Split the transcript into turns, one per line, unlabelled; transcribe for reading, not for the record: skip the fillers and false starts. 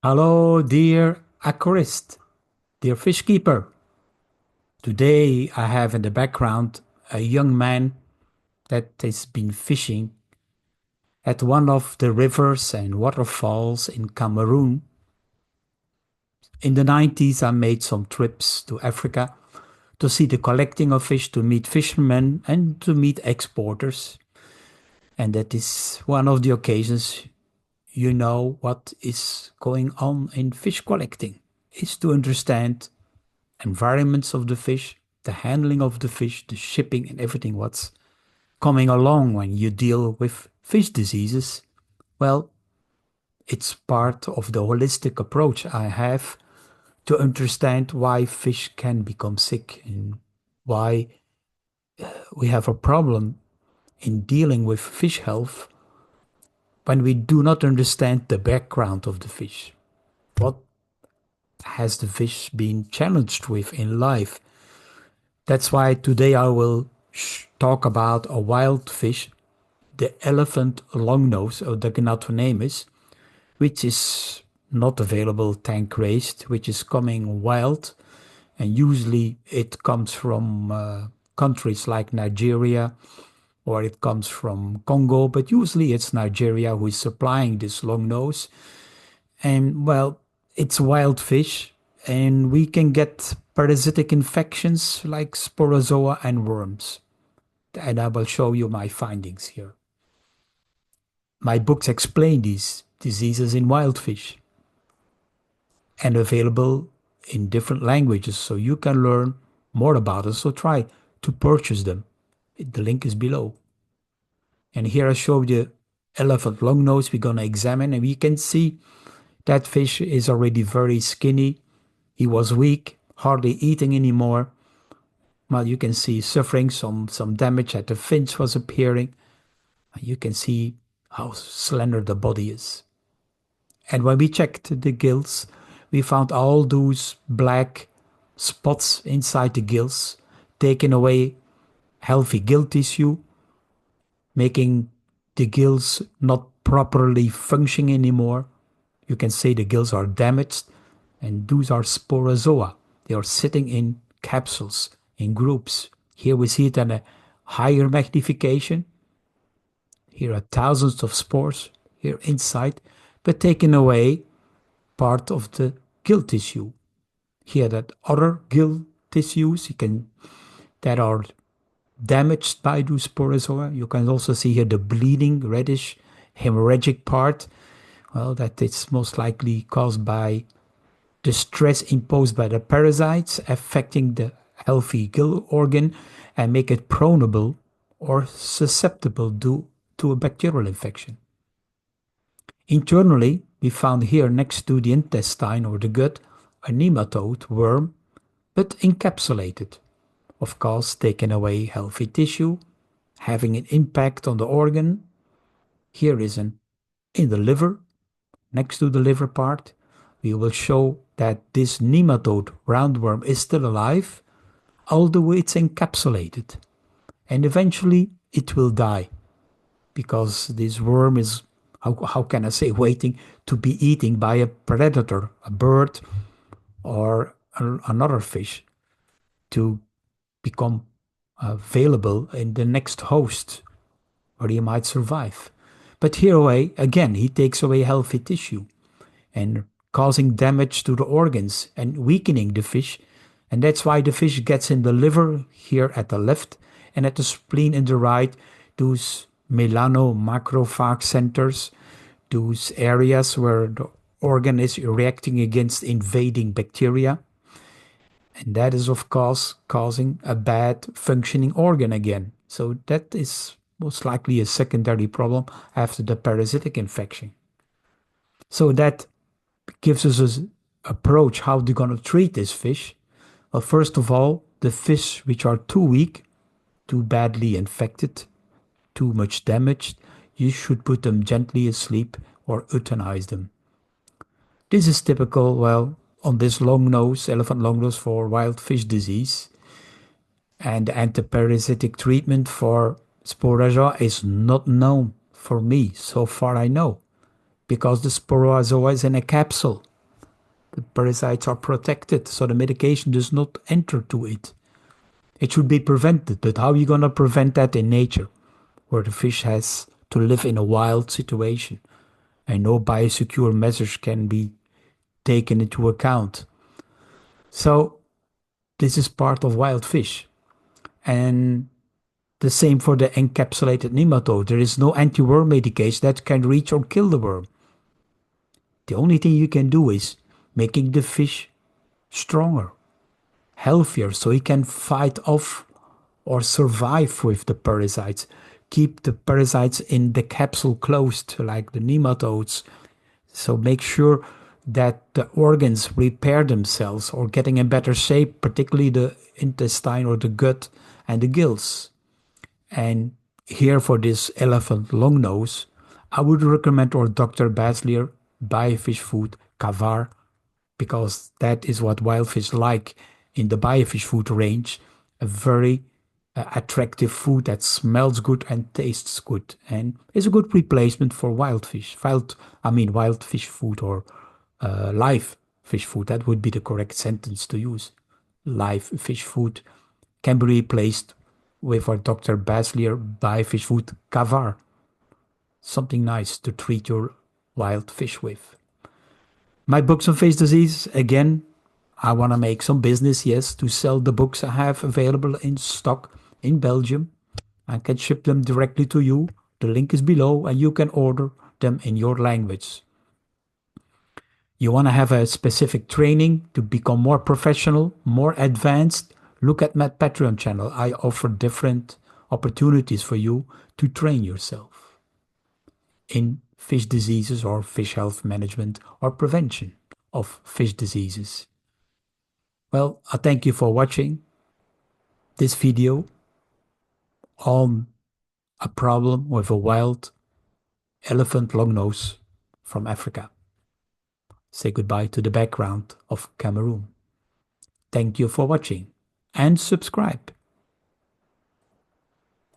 Hello, dear aquarist, dear fish keeper. Today I have in the background a young man that has been fishing at one of the rivers and waterfalls in Cameroon. In the 90s, I made some trips to Africa to see the collecting of fish, to meet fishermen, and to meet exporters. And that is one of the occasions you know what is going on in fish collecting, is to understand environments of the fish, the handling of the fish, the shipping, and everything what's coming along when you deal with fish diseases. Well, it's part of the holistic approach I have to understand why fish can become sick and why we have a problem in dealing with fish health when we do not understand the background of the fish. What has the fish been challenged with in life? That's why today I will talk about a wild fish, the elephant longnose or the Gnathonemus, which is not available tank raised, which is coming wild, and usually it comes from countries like Nigeria or it comes from Congo, but usually it's Nigeria who is supplying this longnose. And well, it's wild fish, and we can get parasitic infections like Sporozoa and worms. And I will show you my findings here. My books explain these diseases in wild fish and available in different languages, so you can learn more about it. So try to purchase them. The link is below. And here I show you elephant longnose we're going to examine, and we can see that fish is already very skinny. He was weak, hardly eating anymore. Well, you can see suffering some damage at the fins was appearing. You can see how slender the body is. And when we checked the gills, we found all those black spots inside the gills, taking away healthy gill tissue, making the gills not properly functioning anymore. You can say the gills are damaged, and those are Sporozoa. They are sitting in capsules, in groups. Here we see it at a higher magnification. Here are thousands of spores here inside, but taking away part of the gill tissue. Here that other gill tissues that are damaged by those sporozoa. You can also see here the bleeding, reddish, hemorrhagic part. Well, that is most likely caused by the stress imposed by the parasites affecting the healthy gill organ and make it proneable or susceptible to a bacterial infection. Internally, we found here next to the intestine or the gut a nematode worm, but encapsulated. Of course, taking away healthy tissue, having an impact on the organ. Here is an in the liver, next to the liver part. We will show that this nematode roundworm is still alive, although it's encapsulated. And eventually it will die because this worm is, how can I say, waiting to be eaten by a predator, a bird or another fish, to become available in the next host where he might survive. But here away, again, he takes away healthy tissue and causing damage to the organs and weakening the fish. And that's why the fish gets in the liver here at the left and at the spleen in the right, those melanomacrophage centers, those areas where the organ is reacting against invading bacteria. And that is, of course, causing a bad functioning organ again. So that is most likely a secondary problem after the parasitic infection. So that gives us an approach how they're going to treat this fish. Well, first of all, the fish which are too weak, too badly infected, too much damaged, you should put them gently asleep or euthanize them. This is typical, well, on this longnose, elephant longnose for wild fish disease. And antiparasitic treatment for Sporozoa is not known for me, so far I know, because the Sporozoa is in a capsule. The parasites are protected, so the medication does not enter to it. It should be prevented, but how are you going to prevent that in nature, where the fish has to live in a wild situation and no biosecure measures can be taken into account? So this is part of wild fish. And the same for the encapsulated nematode. There is no anti-worm medication that can reach or kill the worm. The only thing you can do is making the fish stronger, healthier, so he can fight off or survive with the parasites. Keep the parasites in the capsule closed, like the nematodes. So make sure that the organs repair themselves or getting in better shape, particularly the intestine or the gut and the gills. And here for this elephant longnose, I would recommend our Dr. Bassleer biofish food, caviar, because that is what wild fish like in the biofish food range. A very attractive food that smells good and tastes good and is a good replacement for wild fish. Wild fish food or live fish food. That would be the correct sentence to use. Live fish food can be replaced with our Dr. Bassleer biofish food caviar. Something nice to treat your wild fish with. My books on fish disease, again, I want to make some business, yes, to sell the books I have available in stock in Belgium. I can ship them directly to you. The link is below and you can order them in your language. You want to have a specific training to become more professional, more advanced? Look at my Patreon channel. I offer different opportunities for you to train yourself in fish diseases or fish health management or prevention of fish diseases. Well, I thank you for watching this video on a problem with a wild elephant longnose from Africa. Say goodbye to the background of Cameroon. Thank you for watching and subscribe.